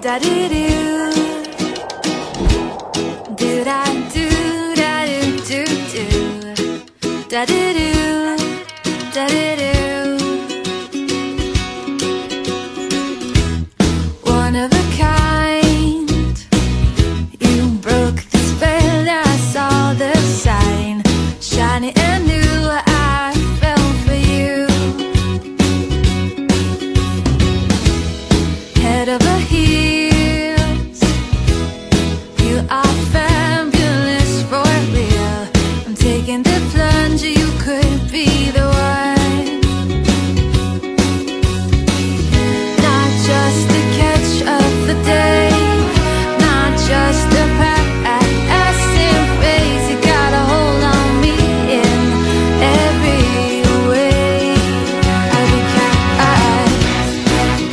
da do do, do da do da do do do, da do do, da do do. One of a kind, you broke the spell. I saw the sign, shiny and new. I fell for you, head over heels. You are fabulous for real. I'm taking the plunge. You could be the one, not just the catch of the day, not just a passing phase. You got a hold on me in every way. Every cat,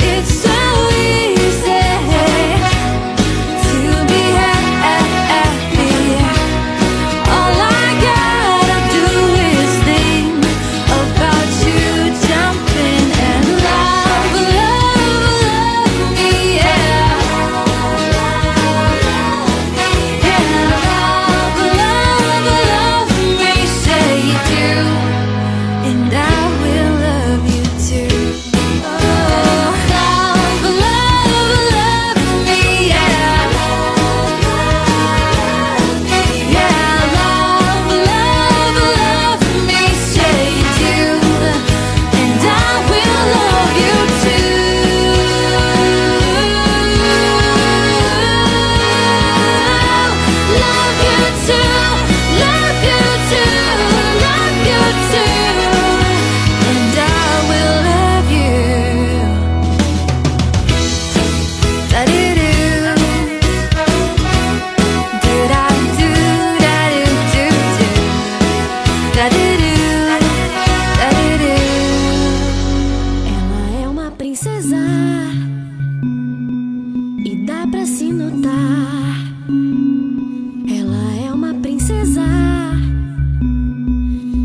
it's so easy to be happy. All I gotta do is think about you jumping and love, love me, yeah. Yeah, love me, say you do, and I will love you too. Oh, love me, yeah. Yeah, love me, say you do, and I will love you too. Love you too, love you too, love you too, and I will love you. Da do do, do da do da do do do, da do do, da do do. Ela é uma princesa e dá pra se notar. Ela é uma princesa,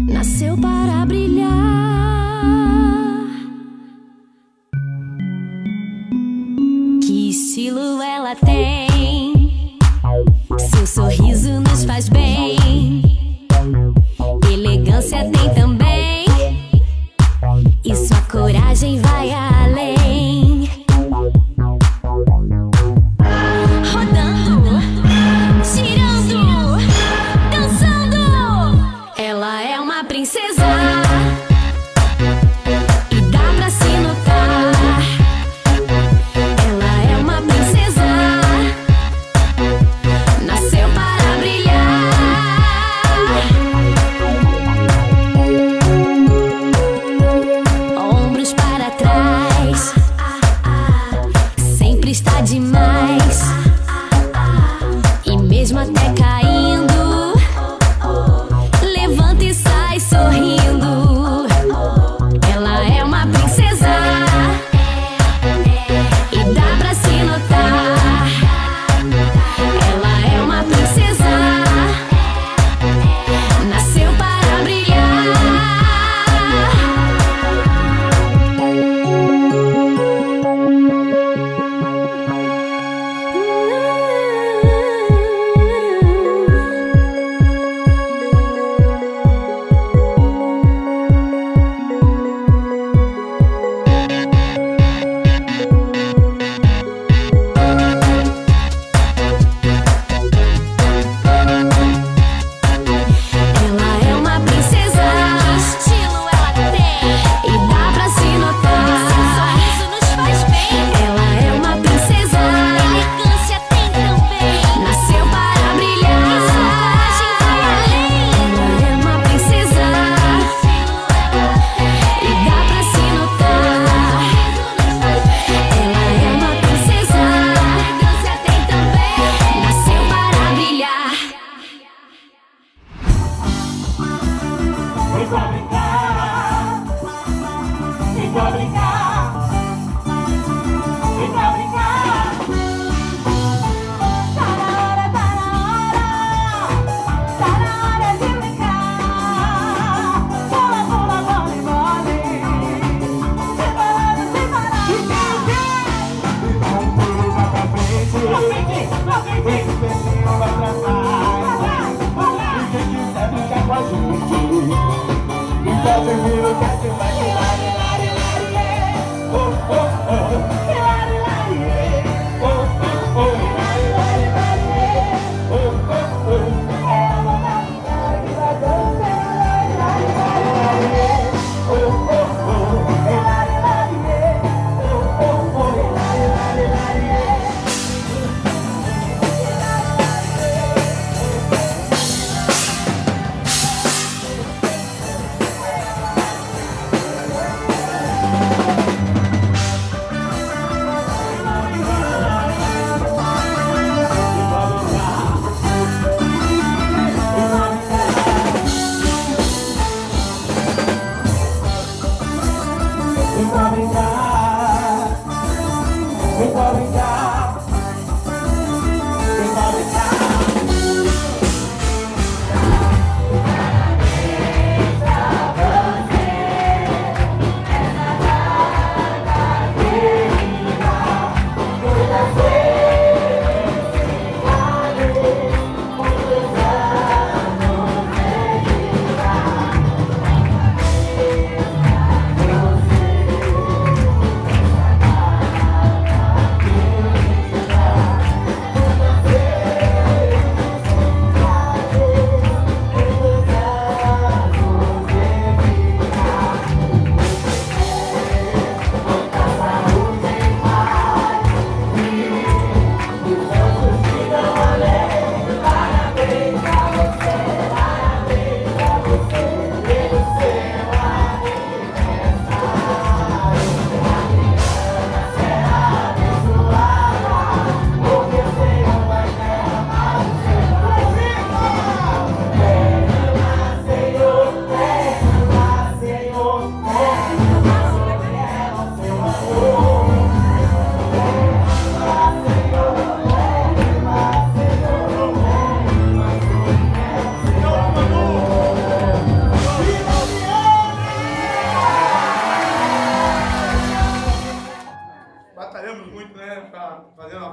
nasceu para brilhar. Que estilo ela tem, seu sorriso nos faz bem. Elegância tem também, e sua coragem vai além. Rodando, girando, dançando. Ela é uma princesa e dá pra se notar. Ela é uma princesa, nasceu para brilhar. Ombros para trás, sempre está demais. E mesmo até caindo, levanta e sai sorrindo. Ela é uma princesa e dá pra se notar. Ela é uma princesa, nasceu para brilhar. Ela é uma princesa, estilo ela tem, e dá pra se notar. Seu sorriso nos faz bem. Ela é uma princesa, elegância tem também, nasceu para brilhar. E sua coragem vai além. Ela é uma princesa, e dá pra se notar. Ela é uma princesa, elegância tem também, nasceu para brilhar. Vem pra brincar, vem pra brincar, vem pra brincar. Tá na hora, tá na hora, tá na hora de brincar. Bola, bola, bola e bola, sem parar, sem parar.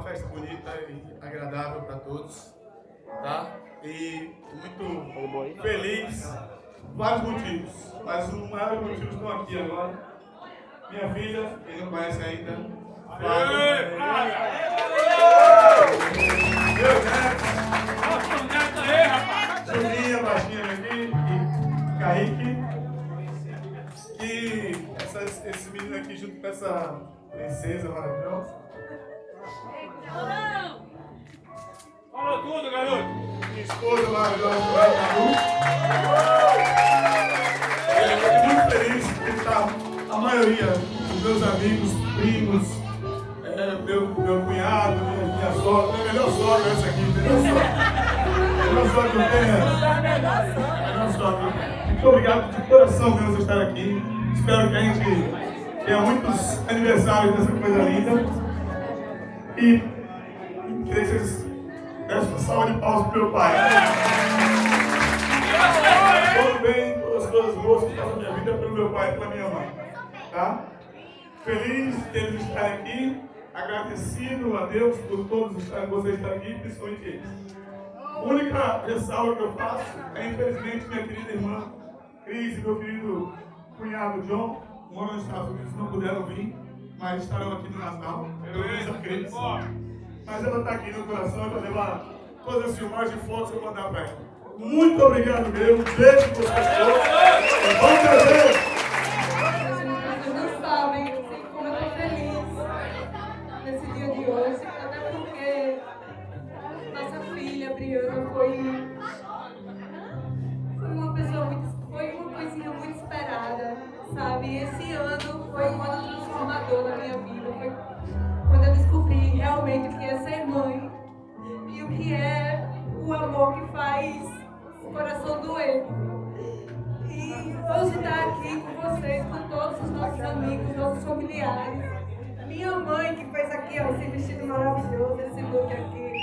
festa bonita e agradável para todos, tá? E muito feliz, vários motivos, mas os maiores motivos estão aqui agora. Minha filha, quem não conhece ainda, meu neto, Julinha, baixinha aqui, e Kaique, e esse menino aqui junto com essa princesa maravilhosa. Falou tudo, garoto! Minha esposa maravilhosa, eu muito feliz de estar a maioria dos meus amigos, primos, meu cunhado, minha sogra, a melhor sogra essa aqui, a melhor sogra que eu tenho. A melhor sogra. Muito obrigado de coração mesmo por estar aqui. Espero que a gente tenha muitos aniversários dessa coisa linda. E queria que vocês dessem uma salva de palmas pro meu pai. Todo bem, todas as coisas boas que passam na minha vida é pelo meu pai e pela minha mãe. Tá? Feliz de eles estarem aqui, agradecido a Deus por todos vocês estarem aqui, principalmente eles. A única ressalva que eu faço é, infelizmente, minha querida irmã Cris e meu querido cunhado John moram nos Estados Unidos, não puderam vir, mas estarão aqui no Natal. Eu vejo a Cris. Mas ela está aqui no coração, eu vou levar todas as filmagens e fotos e vou mandar para ela. Muito obrigado mesmo, beijo para vocês todos. Vamos trazer! Vocês não sabem como eu estou feliz nesse dia de hoje, até porque nossa filha, Brianna, foi uma pessoa foi uma coisinha muito esperada, sabe? Esse ano foi um ano transformador na minha vida, foi quando eu descobri realmente o que é ser mãe e o que é o amor que faz o coração doer. E hoje estar aqui com vocês, com todos os nossos amigos, nossos familiares. Minha mãe que fez aqui ó, esse vestido maravilhoso, esse look aqui.